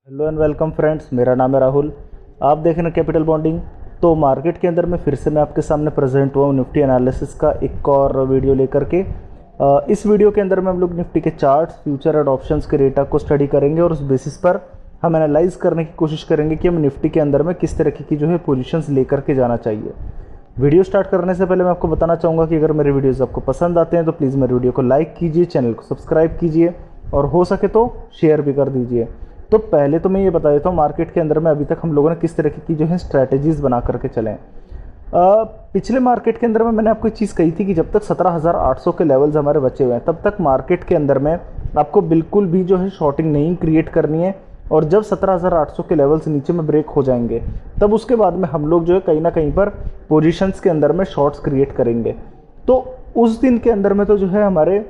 Hello and welcome friends, मेरा नाम है राहुल। आप देख रहे हैं कैपिटल बॉन्डिंग। तो मार्केट के अंदर में फिर से मैं आपके सामने प्रेजेंट हुआ हूँ निफ्टी एनालिसिस का एक और वीडियो लेकर के। इस वीडियो के अंदर में हम लोग निफ्टी के चार्ट्स, फ्यूचर एंड ऑप्शंस के डेटा को स्टडी करेंगे और उस बेसिस पर हम एनालाइज करने की कोशिश करेंगे कि हम निफ्टी के अंदर में किस तरीके की जो है पोजीशंस लेकर के जाना चाहिए। वीडियो स्टार्ट करने से पहले मैं आपको बताना चाहूँगा कि अगर मेरे वीडियोज़ आपको पसंद आते हैं तो प्लीज़ मेरे वीडियो को लाइक कीजिए, चैनल को सब्सक्राइब कीजिए और हो सके तो शेयर भी कर दीजिए। तो पहले तो मैं ये बता देता हूँ मार्केट के अंदर में अभी तक हम लोगों ने किस तरीके की जो है स्ट्रैटेजीज बना करके चले। पिछले मार्केट के अंदर में मैंने आपको एक चीज़ कही थी कि जब तक 17,800 के लेवल्स हमारे बचे हुए हैं तब तक मार्केट के अंदर में आपको बिल्कुल भी जो है शॉर्टिंग नहीं क्रिएट करनी है। और जब 17,800 के लेवल्स नीचे में ब्रेक हो जाएंगे तब उसके बाद में हम लोग जो है कहीं ना कहीं पर पोजीशंस के अंदर में शॉर्ट्स क्रिएट करेंगे। तो उस दिन के अंदर में तो जो है हमारे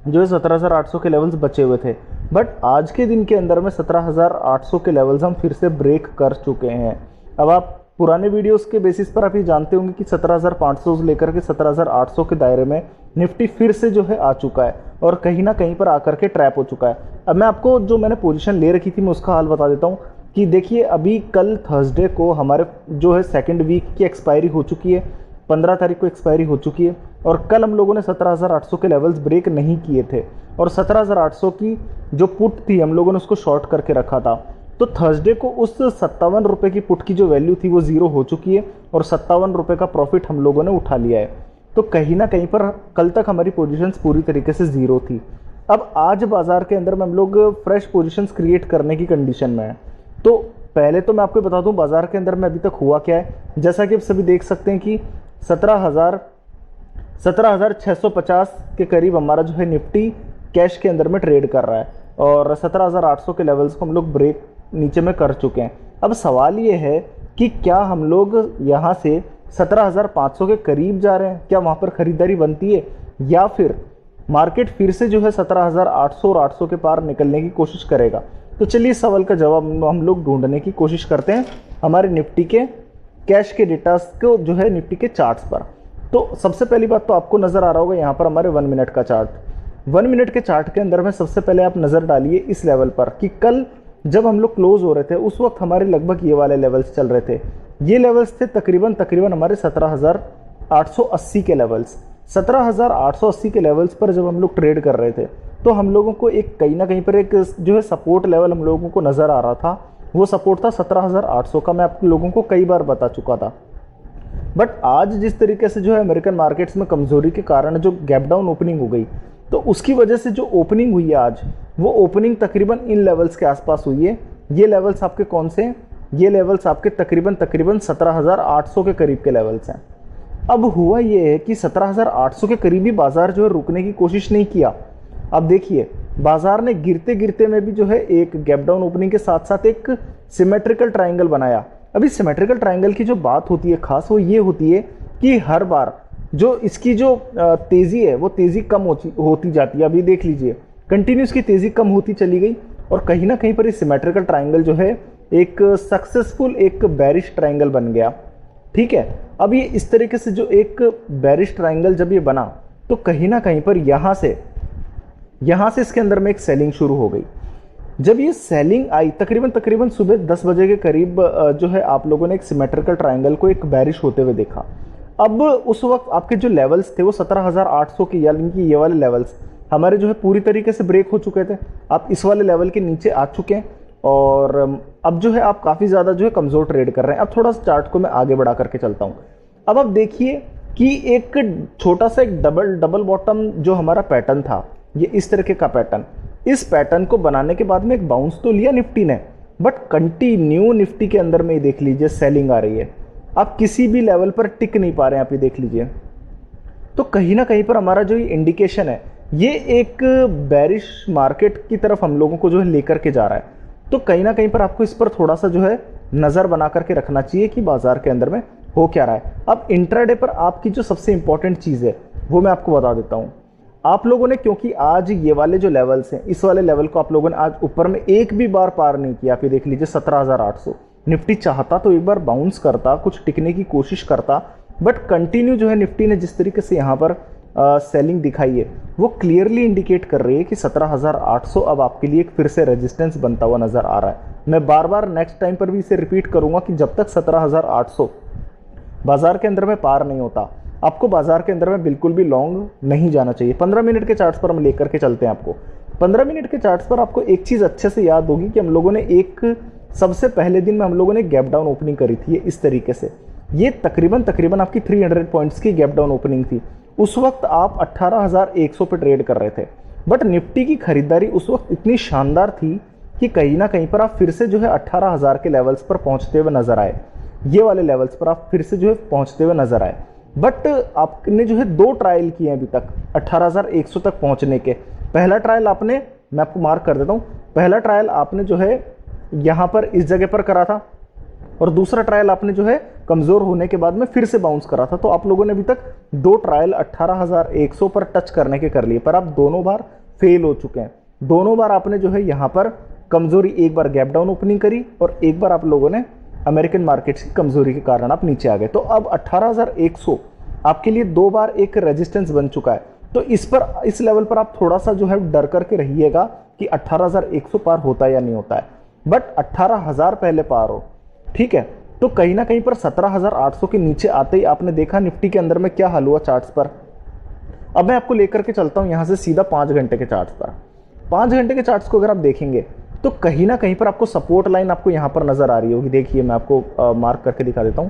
जो है 17,800 के लेवल्स बचे हुए थे, बट आज के दिन के अंदर में 17,800 के लेवल्स हम फिर से ब्रेक कर चुके हैं। अब आप पुराने वीडियोस के बेसिस पर आप ये जानते होंगे कि 17,500 से लेकर के 17,800 के दायरे में निफ्टी फिर से जो है आ चुका है और कहीं ना कहीं पर आकर के ट्रैप हो चुका है। अब मैं आपको जो मैंने पोजीशन ले रखी थी मैं उसका हाल बता देता हूँ कि देखिए, अभी कल थर्सडे को हमारे जो है सेकेंड वीक की एक्सपायरी हो चुकी है, 15 तारीख को एक्सपायरी हो चुकी है और कल हम लोगों ने 17,800 के लेवल्स ब्रेक नहीं किए थे और 17,800 की जो पुट थी हम लोगों ने उसको शॉर्ट करके रखा था। तो थर्सडे को उस 57 रुपये की पुट की जो वैल्यू थी वो ज़ीरो हो चुकी है और 57 रुपये का प्रॉफिट हम लोगों ने उठा लिया है। तो कहीं ना कहीं पर कल तक हमारी पोजीशंस पूरी तरीके से ज़ीरो थी। अब आज बाजार के अंदर में हम लोग फ्रेश पोजीशंस क्रिएट करने की कंडीशन में हैं। तो पहले तो मैं आपको बता दूं बाजार के अंदर में अभी तक हुआ क्या है। जैसा कि आप सभी देख सकते हैं कि 17,650 के करीब हमारा जो है निफ्टी कैश के अंदर में ट्रेड कर रहा है और 17,800 के लेवल्स को हम लोग ब्रेक नीचे में कर चुके हैं। अब सवाल ये है कि क्या हम लोग यहाँ से 17,500 के करीब जा रहे हैं, क्या वहाँ पर खरीदारी बनती है या फिर मार्केट फिर से जो है 17,800 और 800 के पार निकलने की कोशिश करेगा। तो चलिए इस सवाल का जवाब हम लोग ढूंढने की कोशिश करते हैं हमारे निफ्टी के कैश के डेटा को जो है निफ्टी के चार्ट्स पर। तो सबसे पहली बात तो आपको नज़र आ रहा होगा यहाँ पर हमारे 1 मिनट का चार्ट। 1 मिनट के चार्ट के अंदर में सबसे पहले आप नज़र डालिए इस लेवल पर कि कल जब हम लोग क्लोज हो रहे थे उस वक्त हमारे लगभग ये वाले लेवल्स चल रहे थे। ये लेवल्स थे तकरीबन हमारे 17,880 के लेवल्स। 17,880 के लेवल्स पर जब हम लोग ट्रेड कर रहे थे तो हम लोगों को एक कहीं ना कहीं पर एक जो है सपोर्ट लेवल हम लोगों को नज़र आ रहा था। वो सपोर्ट था 17,800 का। मैं आप लोगों को कई बार बता चुका था। बट आज जिस तरीके से जो है अमेरिकन मार्केट्स में कमजोरी के कारण जो गैप डाउन ओपनिंग हो गई तो उसकी वजह से जो ओपनिंग हुई है आज वो ओपनिंग तकरीबन इन लेवल्स के आसपास हुई है। ये लेवल्स आपके कौन से हैं? ये लेवल्स आपके तकरीबन 17,800 के करीब के लेवल्स हैं। अब हुआ ये है कि 17,800 के करीब ही बाजार जो है रुकने की कोशिश नहीं किया। अब देखिए, बाजार ने गिरते गिरते में भी जो है एक गैप डाउन ओपनिंग के साथ साथ एक सिमेट्रिकल ट्रायंगल बनाया। अभी सिमेट्रिकल ट्रायंगल की जो बात होती है खास वो ये होती है कि हर बार जो इसकी जो तेज़ी है वो तेज़ी कम होती जाती है। अभी देख लीजिए, कंटिन्यूस की तेज़ी कम होती चली गई और कहीं ना कहीं पर इस सिमेट्रिकल ट्रायंगल जो है एक सक्सेसफुल एक बेरिश ट्रायंगल बन गया। ठीक है, अब ये इस तरीके से जो एक बेरिश ट्रायंगल जब ये बना तो कहीं ना कहीं पर यहाँ से इसके अंदर में एक सेलिंग शुरू हो गई। जब ये सेलिंग आई तकरीबन सुबह 10 बजे के करीब जो है आप लोगों ने एक सिमेट्रिकल ट्रायंगल को एक बेरिश होते हुए देखा। अब उस वक्त आपके जो लेवल्स थे वो 17,800 के, यानी कि ये वाले लेवल्स हमारे जो है पूरी तरीके से ब्रेक हो चुके थे। आप इस वाले लेवल के नीचे आ चुके हैं और अब जो है आप काफ़ी ज़्यादा जो है कमज़ोर ट्रेड कर रहे हैं। अब थोड़ा सा चार्ट को मैं आगे बढ़ा करके चलता हूँ। अब आप देखिए कि एक छोटा सा एक डबल बॉटम जो हमारा पैटर्न था, ये इस तरीके का पैटर्न, इस पैटर्न को बनाने के बाद में एक बाउंस तो लिया निफ्टी ने, बट कंटिन्यू निफ्टी के अंदर में ये देख लीजिए सेलिंग आ रही है। आप किसी भी लेवल पर टिक नहीं पा रहे हैं। आप ये देख लीजिए, तो कहीं ना कहीं पर हमारा जो ये इंडिकेशन है ये एक बेरिश मार्केट की तरफ हम लोगों को जो है लेकर के जा रहा है। तो कहीं ना कहीं पर आपको इस पर थोड़ा सा जो है नज़र बना करके रखना चाहिए कि बाजार के अंदर में हो क्या रहा है। अब इंट्राडे पर आपकी जो सबसे इंपॉर्टेंट चीज़ है वो मैं आपको बता देता हूँ। आप लोगों ने, क्योंकि आज ये वाले जो लेवल्स हैं इस वाले लेवल को आप लोगों ने आज ऊपर में एक भी बार पार नहीं किया। आप ये देख लीजिए 17,800। निफ्टी चाहता तो एक बार बाउंस करता, कुछ टिकने की कोशिश करता, बट कंटिन्यू जो है निफ्टी ने जिस तरीके से यहाँ पर सेलिंग दिखाई है वो क्लियरली इंडिकेट कर रही है कि 17,800 अब आपके लिए एक फिर से रेजिस्टेंस बनता हुआ नजर आ रहा है। मैं बार बार नेक्स्ट टाइम पर भी इसे रिपीट करूंगा कि जब तक 17,800 बाजार के अंदर में पार नहीं होता, आपको बाजार के अंदर में बिल्कुल भी लॉन्ग नहीं जाना चाहिए। 15 मिनट के चार्ट्स पर हम लेकर के चलते हैं आपको। 15 मिनट के चार्ट्स पर आपको एक चीज अच्छे से याद होगी कि हम लोगों ने एक सबसे पहले दिन में हम लोगों ने गैप डाउन ओपनिंग करी थी इस तरीके से। ये तकरीबन आपकी 300 पॉइंट्स की गैप डाउन ओपनिंग थी। उस वक्त आप 18,100 पे ट्रेड कर रहे थे, बट निफ्टी की खरीदारी उस वक्त इतनी शानदार थी कि कहीं ना कहीं पर आप फिर से जो है 18,000 के लेवल्स पर पहुंचते हुए नजर आए। ये वाले लेवल्स पर आप फिर से जो है पहुंचते हुए नजर आए। बट आपने जो है 2 ट्रायल किए अभी तक 18,100 तक पहुंचने के। पहला ट्रायल आपने, मैं आपको मार्क कर देता हूं, पहला ट्रायल आपने जो है यहां पर इस जगह पर करा था, और दूसरा ट्रायल आपने जो है कमजोर होने के बाद में फिर से बाउंस करा था। तो आप लोगों ने अभी तक 2 ट्रायल 18,100 पर टच करने के कर लिए, पर आप दोनों बार फेल हो चुके हैं। दोनों बार आपने जो है यहां पर कमजोरी, एक बार गैप डाउन ओपनिंग करी और एक बार आप लोगों ने अमेरिकन मार्केट्स की कमजोरी के कारण आप नीचे आ गए। तो अब 18,100 आपके लिए 2 बार एक रेजिस्टेंस बन चुका है। तो इस लेवल पर आप थोड़ा सा जो है डर करके रहिएगा कि 18,100 पार होता है या नहीं होता है, बट 18,000 पहले पार हो, ठीक है। तो कहीं ना कहीं पर 17,800 के नीचे आते ही आपने देखा निफ्टी के अंदर में क्या हाल हुआ चार्ट्स पर। अब मैं आपको लेकर के चलता हूं यहां से सीधा 5 घंटे के चार्ट्स पर। 5 घंटे के चार्ट्स को अगर आप देखेंगे तो कहीं ना कहीं पर आपको सपोर्ट लाइन आपको यहां पर नजर आ रही होगी। देखिए मैं आपको मार्क करके दिखा देता हूं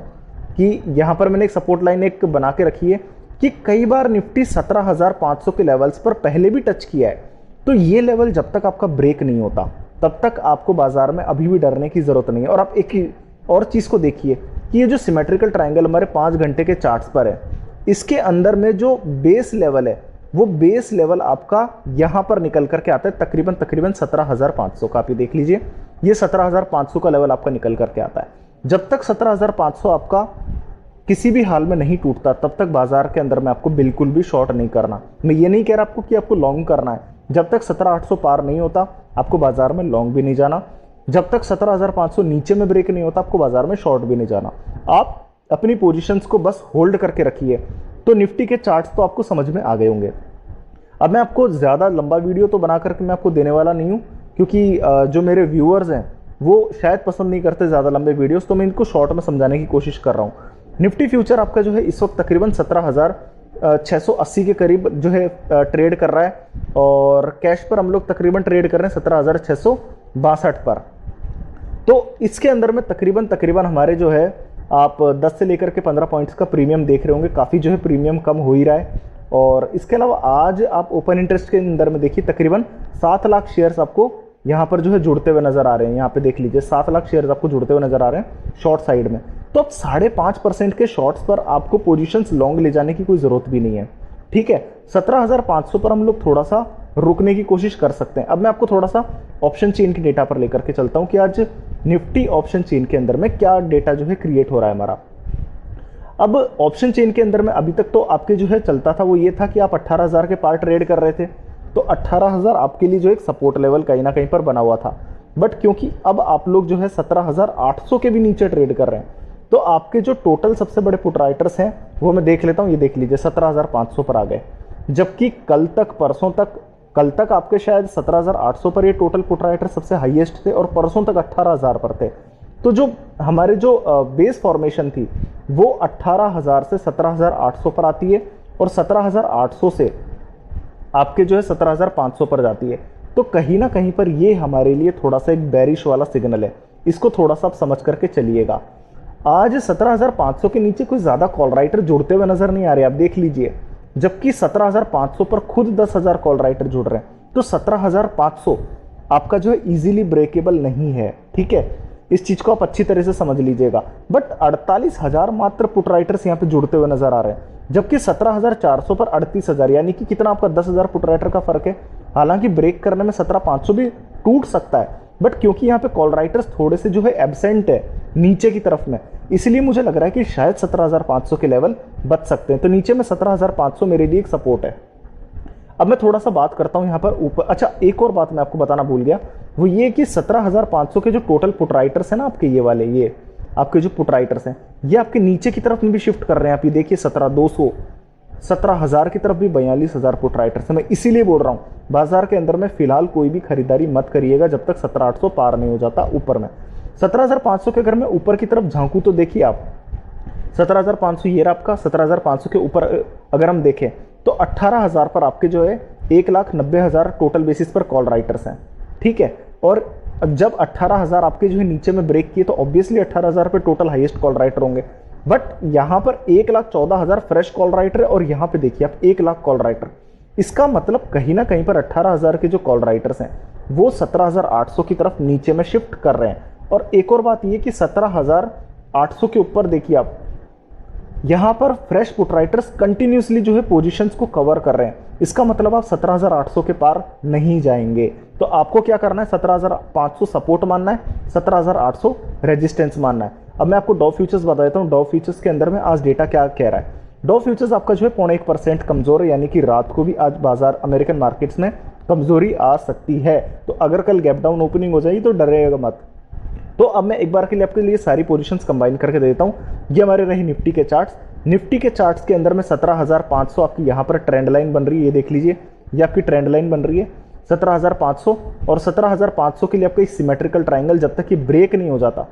कि यहां पर मैंने एक सपोर्ट लाइन एक बना के रखी है कि कई बार निफ्टी 17,500 के लेवल्स पर पहले भी टच किया है। तो ये लेवल जब तक आपका ब्रेक नहीं होता तब तक आपको बाजार में अभी भी डरने की जरूरत नहीं है। और आप एक और चीज को देखिए कि ये जो सिमेट्रिकल ट्रायंगल हमारे 5 घंटे के चार्ट्स पर है, इसके अंदर में जो बेस लेवल है वो बेस लेवल आपका यहां पर निकल करके आता है तकरीबन 17,500 का। आप ये देख लीजिए, ये 17,500 का लेवल आपका निकल करके आता है। जब तक 17,500 आपका किसी भी हाल में नहीं टूटता तब तक बाजार के अंदर में आपको बिल्कुल भी शॉर्ट नहीं करना। मैं ये नहीं कह रहा आपको कि आपको लॉन्ग करना है। जब तक 17,800 पार नहीं होता आपको बाजार में लॉन्ग भी नहीं जाना। जब तक 17,500 नीचे में ब्रेक नहीं होता आपको बाजार में शॉर्ट भी नहीं जाना। आप अपनी पोजीशंस को बस होल्ड करके रखिए। तो निफ्टी के चार्ट्स तो आपको समझ में आ गए होंगे। अब मैं आपको ज्यादा लंबा वीडियो तो बना करके मैं आपको देने वाला नहीं हूं, क्योंकि जो मेरे व्यूअर्स हैं वो शायद पसंद नहीं करते ज्यादा लंबे वीडियोस, तो मैं इनको शॉर्ट में समझाने की कोशिश कर रहा हूं। निफ्टी फ्यूचर आपका जो है इस वक्त तकरीबन 17,680 के करीब जो है ट्रेड कर रहा है, और कैश पर हम लोग तकरीबन ट्रेड कर रहे हैं 17,662 पर। तो इसके अंदर में तकरीबन हमारे जो है आप 10 से लेकर के 15 पॉइंट्स का प्रीमियम देख रहे होंगे। काफ़ी जो है प्रीमियम कम हो ही रहा है। और इसके अलावा आज आप ओपन इंटरेस्ट के अंदर में देखिए तकरीबन 7 लाख शेयर्स आपको यहाँ पर जो है जुड़ते हुए नजर आ रहे हैं। यहाँ पे देख लीजिए 7 लाख शेयर्स आपको जुड़ते हुए नजर आ रहे हैं शॉर्ट साइड में। तो अब 5.5% के शॉर्ट्स पर आपको पोजीशंस लॉन्ग ले जाने की कोई जरूरत भी नहीं है, ठीक है। 17,500 पर हम लोग थोड़ा सा रुकने की कोशिश कर सकते हैं। अब मैं आपको थोड़ा सा ऑप्शन चेन की डेटा पर लेकर के चलता हूं कि आज निफ्टी ऑप्शन चेन के अंदर में क्या डेटा जो है क्रिएट हो रहा है हमारा। अब ऑप्शन चेन के अंदर में अभी तक तो आपके जो है चलता था वो ये था कि आप 18,000 के पार ट्रेड कर रहे थे, तो 18,000 आपके लिए जो एक सपोर्ट लेवल कहीं ना कहीं पर बना हुआ था। बट क्योंकि अब आप लोग जो है 17,800 के भी नीचे ट्रेड कर रहे हैं, तो आपके जो टोटल सबसे बड़े पुट राइटर्स हैं वो मैं देख लेता हूं। ये देख लीजिए 17,500 पर आ गए, जबकि कल तक आपके शायद 17,800 पर ये टोटल पुट राइटर सबसे हाईएस्ट थे, और परसों तक 18,000 पर थे। तो जो हमारे जो बेस फॉर्मेशन थी वो 18,000 से 17,800 पर आती है, और 17,800 से आपके जो है 17,500 पर जाती है। तो कहीं ना कहीं पर ये हमारे लिए थोड़ा सा एक बेरिश वाला सिग्नल है, इसको थोड़ा सा आप समझ करके चलिएगा। आज 17,500 के नीचे कोई ज्यादा कॉल राइटर जुड़ते हुए नजर नहीं आ रहे, आप देख लीजिए, जबकि 17,500 पर खुद 10,000 कॉल राइटर जुड़ रहे हैं। तो 17,500 आपका जो है इजीली ब्रेकेबल नहीं है, ठीक है। इस चीज को आप अच्छी तरह से समझ लीजिएगा। बट 48,000 मात्र पुट राइटर्स यहाँ पे जुड़ते हुए नजर आ रहे हैं, जबकि 17,400 पर 38,000, यानी कि कितना आपका 10,000 पुट राइटर का फर्क है। हालांकि ब्रेक करने में 17,500 भी टूट सकता है, बट क्योंकि यहाँ पे कॉल राइटर्स थोड़े से जो है एब्सेंट है नीचे की तरफ में, इसलिए मुझे लग रहा है कि शायद 17,500 के लेवल बच सकते हैं। तो नीचे में 17,500 मेरे लिए एक सपोर्ट है। अब मैं थोड़ा सा बात करता हूं यहाँ पर ऊपर। अच्छा, एक और बात मैं आपको बताना भूल गया, वो ये कि 17,500 के जो टोटल पुट राइटर्स हैं ना आपके, ये वाले, ये आपके जो पुट राइटर्स हैं, ये आपके नीचे की तरफ में भी शिफ्ट कर रहे हैं। आप ये देखिए 17,200, 17,000 की तरफ भी 42,000 पुट राइटर्स है। मैं इसीलिए बोल रहा हूँ बाजार के अंदर में फिलहाल कोई भी खरीदारी मत करिएगा जब तक 17,800 पार नहीं हो जाता ऊपर में। 17,500 के अगर मैं ऊपर की तरफ झांकूं तो देखिए आप 17,500 ये रहा आपका। 17,500 के ऊपर अगर हम देखें तो 18,000 पर आपके जो है 1,90,000 टोटल बेसिस पर कॉल राइटर्स हैं, ठीक है। और जब 18,000 आपके जो है नीचे में ब्रेक किए तो ऑब्वियसली 18,000 पे टोटल हाईएस्ट कॉल राइटर होंगे। बट यहाँ पर 1,14,000 फ्रेश कॉल राइटर है और यहाँ पे देखिए आप 1,00,000 कॉल राइटर। इसका मतलब कहीं ना कहीं पर 18,000 के जो कॉल राइटर्स हैं वो 17,800 की तरफ नीचे में शिफ्ट कर रहे हैं। और एक और बात ये कि 17,800 के ऊपर देखिए आप यहाँ पर फ्रेश पुट राइटर्स कंटिन्यूसली जो है पोजीशंस को कवर कर रहे हैं। इसका मतलब आप 17,800 के पार नहीं जाएंगे। तो आपको क्या करना है, 17,500 सपोर्ट मानना है, 17,800 रेजिस्टेंस मानना है। अब मैं आपको डॉ फ्यूचर्स बता देता हूँ। डॉ फ्यूचर्स के अंदर में आज डेटा क्या कह रहा है। डॉ फ्यूचर्स आपका जो है 0.1% कमजोर है, यानी कि रात को भी आज बाजार अमेरिकन मार्केट्स में कमजोरी आ सकती है। तो अगर कल गैप डाउन ओपनिंग हो जाएगी तो डरेगा मत। तो अब मैं एक बार के लिए आपके लिए सारी पोजीशंस कंबाइन करके दे देता हूँ। ये हमारे रही निफ्टी के चार्ट्स। निफ्टी के चार्ट्स के अंदर में 17,500 आपकी यहाँ पर ट्रेंड लाइन बन रही है, ये देख लीजिए, ये आपकी ट्रेंड लाइन बन रही है 17,500। और 17,500 के लिए आपका सिमेट्रिकल ट्राइंगल जब तक ये ब्रेक नहीं हो जाता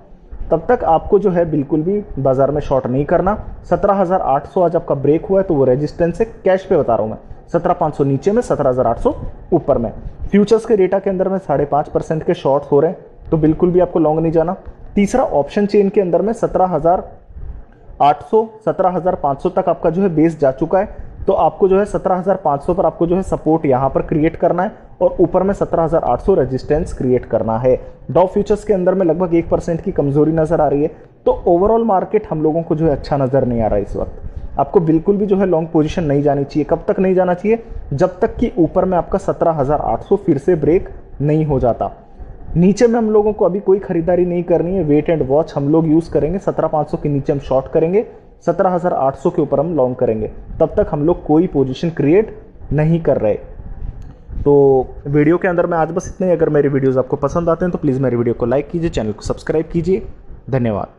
तब तक आपको जो है बिल्कुल भी बाजार में शॉर्ट नहीं करना। 17,800 आज आपका ब्रेक हुआ है तो वो रेजिस्टेंस है, कैश पे बता रहा हूँ मैं। 17,500 नीचे में, 17,800 ऊपर में। फ्यूचर्स के डेटा के अंदर में 5.5% के शॉर्ट्स हो रहे हैं तो बिल्कुल भी आपको लॉन्ग नहीं जाना। तीसरा ऑप्शन चेन के अंदर में 17,800 17,500 तक आपका जो है बेस जा चुका है। तो आपको जो है 17,500 पर आपको जो है सपोर्ट यहाँ पर क्रिएट करना है और ऊपर में 17,800 रेजिस्टेंस क्रिएट करना है। डॉ फ्यूचर्स के अंदर में लगभग 1% की कमजोरी नजर आ रही है। तो ओवरऑल मार्केट हम लोगों को जो है अच्छा नजर नहीं आ रहा है इस वक्त। आपको बिल्कुल भी जो है लॉन्ग पोजीशन नहीं जानी चाहिए। कब तक नहीं जाना चाहिए, जब तक कि ऊपर में आपका 17,800 फिर से ब्रेक नहीं हो जाता। नीचे में हम लोगों को अभी कोई खरीदारी नहीं करनी है, वेट एंड वॉच हम लोग यूज करेंगे। 17,500 के नीचे हम शॉर्ट करेंगे, 17,800 के ऊपर हम लॉन्ग करेंगे। तब तक हम लोग कोई पोजीशन क्रिएट नहीं कर रहे। तो वीडियो के अंदर में आज बस इतने ही। अगर मेरे वीडियोस आपको पसंद आते हैं तो प्लीज़ मेरे वीडियो को लाइक कीजिए, चैनल को सब्सक्राइब कीजिए। धन्यवाद।